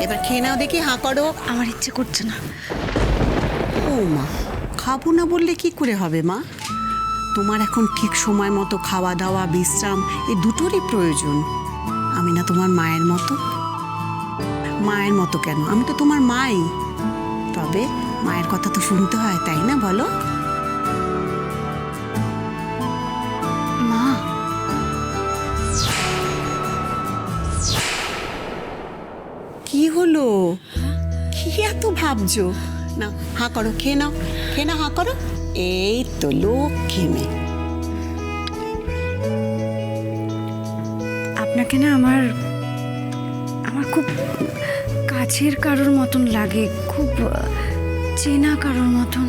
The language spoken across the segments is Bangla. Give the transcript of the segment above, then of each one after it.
এবার খেয়ে নাও দেখি, হাঁ করো। আমার ইচ্ছে করছে না। ও মা, খাবো না বললে কি করে হবে মা? তোমার এখন ঠিক সময় মতো খাওয়া দাওয়া, বিশ্রাম এই দুটোরই প্রয়োজন। আমি না তোমার মায়ের মতো? মায়ের মতো কেন, আমি তো তোমার মাই। তবে মায়ের কথা তো শুনতে হয়, তাই না বলো? মা, কি হলো? কি এত ভাবছো? না, হাঁ করো, খেয়ে নাও, খেয়ে নাও, হাঁ করো। এই তো লক্ষ্মী মেয়ে। আপনাকে না আমার খুব কাছের কারোর মতন লাগে, খুব চেনা কারোর মতন।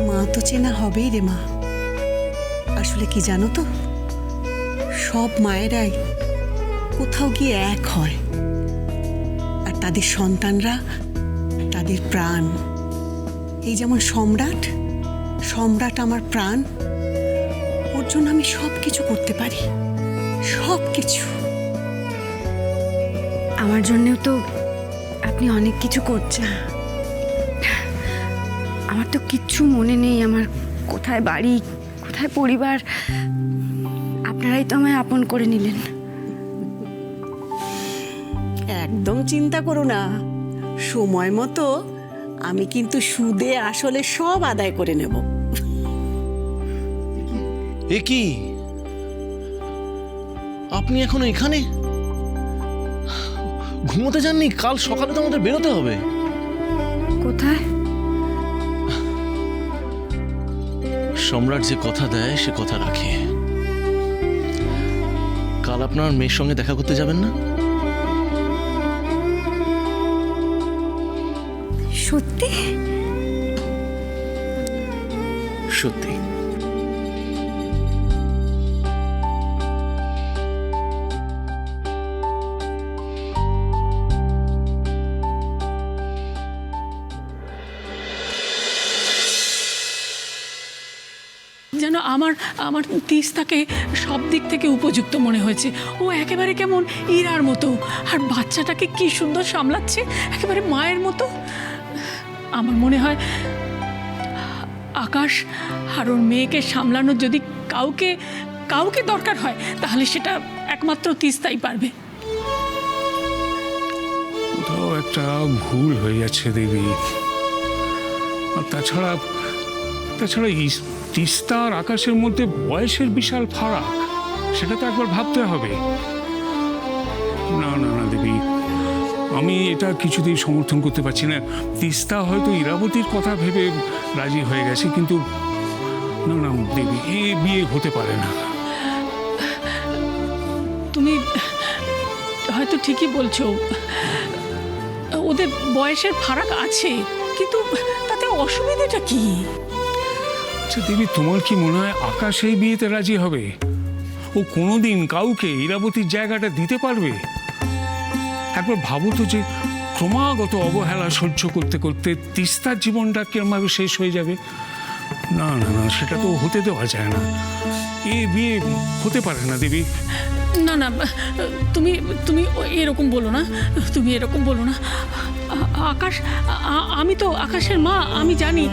মা তো চেনা হবেই রে মা। আসলে কি জানো তো, সব মায়েরাই কোথাও গিয়ে এক হয়, আর তাদের সন্তানরা তাদের প্রাণ। এই যেমন সম্রাট, সম্রাট আমার প্রাণ। ওর জন্য আমি সব কিছু করতে পারি, সব কিছু। আমার জন্যেও তো আপনি অনেক কিছু করছেন। আমার তো কিচ্ছু মনে নেই, আমার কোথায় বাড়ি, কোথায় পরিবার। আপনারাই তো আমায় আপন করে নিলেন। একদম চিন্তা করো না, সময় মতো আমি কিন্তু সুদে আসলে সব আদায় করে নেব। এ কি, আপনি এখনো এখানে? ঘুমোতে যাননি? কাল সকালে তো আমাদের বেরোতে হবে। কোথায়? সম্রাট যে কথা দেয় সে কথা রাখে। কাল আপনার মেয়ের সঙ্গে দেখা করতে যাবেন না? সত্যি? সত্যি। যেন আমার তিস্তাকে সব দিক থেকে উপযুক্ত মনে হয়েছে। ও একেবারে কেমন ইরার মতো, আর বাচ্চাটাকে কি সুন্দর সামলাচ্ছে, একেবারে মায়ের মতো। আমার মনে হয় আকাশ আর ওর মেয়েকে সামলানোর যদি কাউকে দরকার হয়, তাহলে সেটা একমাত্র তিস্তাই পারবে। কোথাও একটা ভুল হয়ে যাচ্ছে দেবী। আর তাছাড়া এই তিস্তা আর আকাশের মধ্যে বয়সের বিশাল ফারাক, সেটা তো একবার ভাবতে হবে। না না না দেবী, আমি এটা কিছুতেই সমর্থন করতে পারছি না। তিস্তা হয়তো ইরাবতীর কথা ভেবে রাজি হয়ে গেছে, কিন্তু না না দেবী, এ বিয়ে হতে পারে না। তুমি হয়তো ঠিকই বলছো, ওদের বয়সের ফারাক আছে, কিন্তু তাতে অসুবিধাটা কি? আচ্ছা দেবী, তোমার কি মনে হয় আকাশ এই বিয়েতে রাজি হবে? ও কোনোদিন কাউকে ইরাবতীর জায়গাটা দিতে পারবে? একবার ভাবো তো, যে ক্রমাগত অবহেলা সহ্য করতে করতে তিস্তার জীবনটা কিরমভাবে শেষ হয়ে যাবে। না না না, সেটা তো হতে দেওয়া যায় না। এ বিয়ে হতে পারে না দেবী। না না, তুমি এরকম বলো না, তুমি এরকম বলো না। আকাশ, আমি তো আকাশের মা, আমি জানি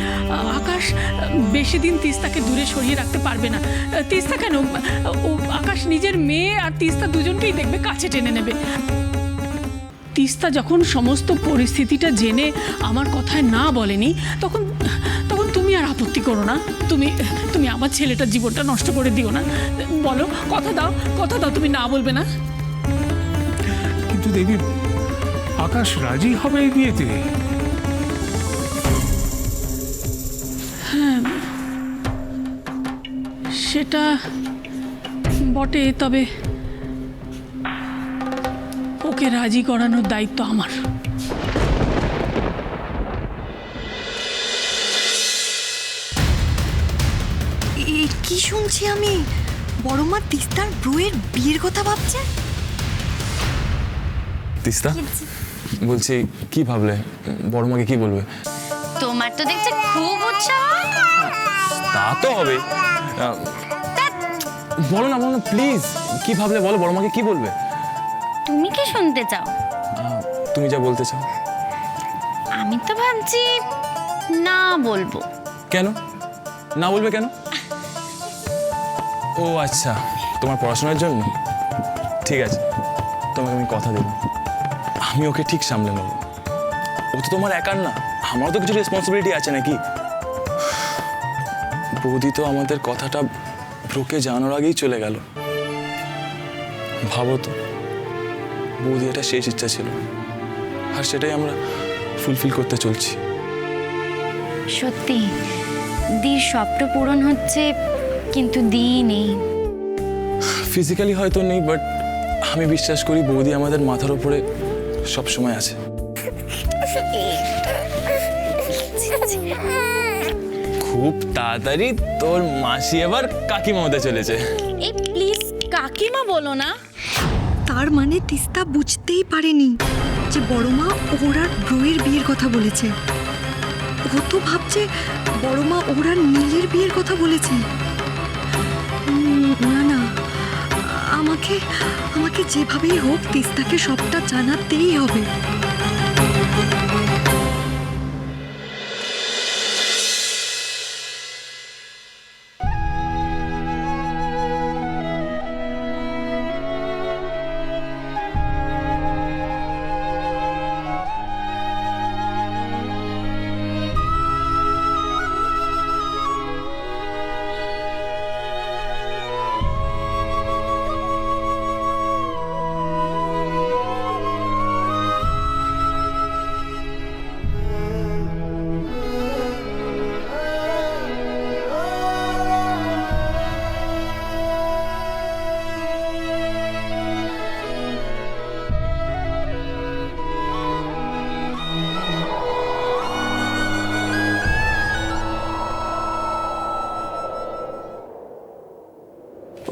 আকাশ বেশি দিন তিস্তাকে দূরে সরিয়ে রাখতে পারবে না। তিস্তা কেন, ও আকাশ নিজের মেয়ে আর তিস্তা দুজনকেই দেখবে কাছে টেনে নেবে। তিস্তা যখন সমস্ত পরিস্থিতিটা জেনে আমার কথায় না বলেনি, তখন তুমি আর আপত্তি করো না। তুমি আমার ছেলেটার জীবনটা নষ্ট করে দিও না। বলো, কথা দাও তুমি না বলবে না। কিন্তু দেবী, আকাশ রাজি হবে এই বিয়েতে? হ্যাঁ, সেটা বটে, তবে ওকে রাজি করানোর দায়িত্ব আমার। কি শুনছি আমি? বড় মা তিস্তার ব্রুয়ের বিয়ের কথা ভাবছে। তিস্তা, বলছি কি ভাবলে? বড় মাকে কি বলবে? তোমার তো দেখছি খুব উৎসাহ। তা তো হবে। বলো না প্লিজ, কি ভাবলে বলো, বড় মাকে কি বলবে? তুমি কি শুনতে চাও? তুমি যা বলতে চাও। আমি তো ভাবছি না বলবো। কেন না বলবে কেন? ও আচ্ছা, তোমার পড়াশোনার জন্য। ঠিক আছে, তোমাকে আমি কথা দেব, আমি ওকে ঠিক সামলে নেব। ও তো তোমার একার না, আমারও তো কিছু রেসপন্সিবিলিটি আছে নাকি? বৌদি তো আমাদের কথাটা ব্রোকে জানানোর আগেই চলে গেল। ভাবো তো, বৌদি এটা শেষ ইচ্ছা ছিল, আর সেটাই আমরা ফুলফিল করতে চলছি। সত্যি দির স্বপ্ন পূরণ হচ্ছে, কিন্তু দি নেই। ফিজিক্যালি হয়তো নেই, বাট আমি বিশ্বাস করি বৌদি আমাদের মাথার উপরে সব সময় আছে। খুব তাড়াতাড়ি তোর মাসি এবার কাকিমা হতে চলেছে। এই প্লিজ কাকিমা বলো না। তার মানে তিস্তা বুঝতেই পারেনি যে বড় মা ওর আর ব্রোয়ের বিয়ের কথা বলেছে। ও তো ভাবছে বড় মা ওর আর নীলের বিয়ের কথা বলেছে। না না, আমাকে আমাকে যেভাবেই হোক তিস্তাকে সবটা জানাতেই হবে।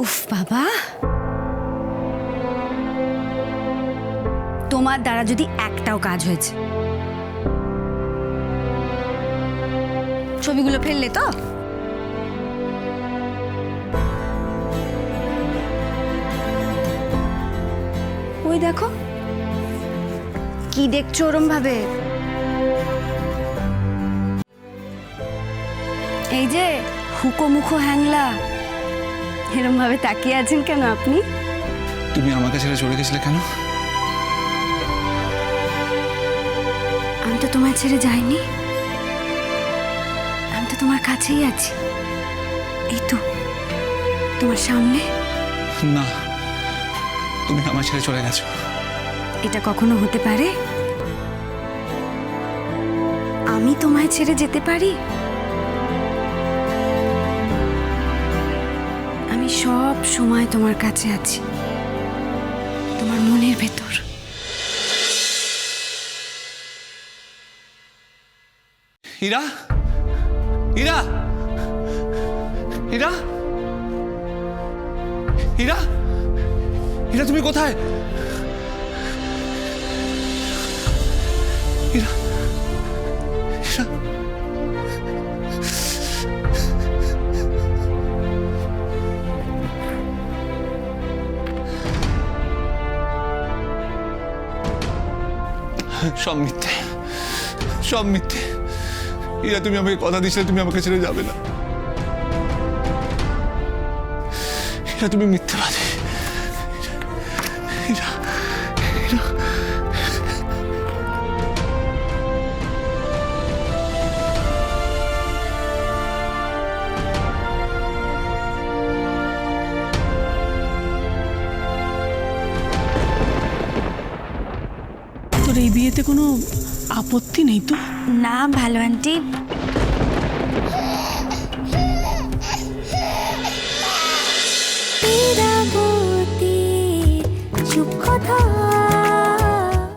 উফ বাবা, তোমার দ্বারা যদি একটাও কাজ হয়েছে। ছবিগুলো ফেললে তো? ওই দেখো, কি দেখছো ওরম ভাবে? এই যে হুকো মুখো হ্যাংলা, এরম ভাবে তাকিয়ে আছেন কেন আপনি? তুমি আমাকে ছেড়ে চলে গেছিলে কেন? আমি তো তোমায় ছেড়ে যাইনি, আমি তো তোমার কাছেই আছি। এই তো তোমার সামনে। না, তুমি আমার ছেড়ে চলে গেছো। এটা কখনো হতে পারে? আমি তোমায় ছেড়ে যেতে পারি? আমি সব সময় তোমার কাছে আছি, তোমার মনের ভেতর। ইরা, ইরা, ইরা, ইরা, ইরা, তুমি কোথায়? ইরা, ইরা, সব মিথ্যে, সব মিথ্যে। ইরা, তুমি আমাকে কথা দিয়েছিলে তুমি আমাকে ছেড়ে যাবে না। ইরা, তুমি মিথ্যেবাদী। ইরা, ইরা, তোর এই বিয়েতে কোনো আপত্তি নেই তো? না ভালো আন্টি,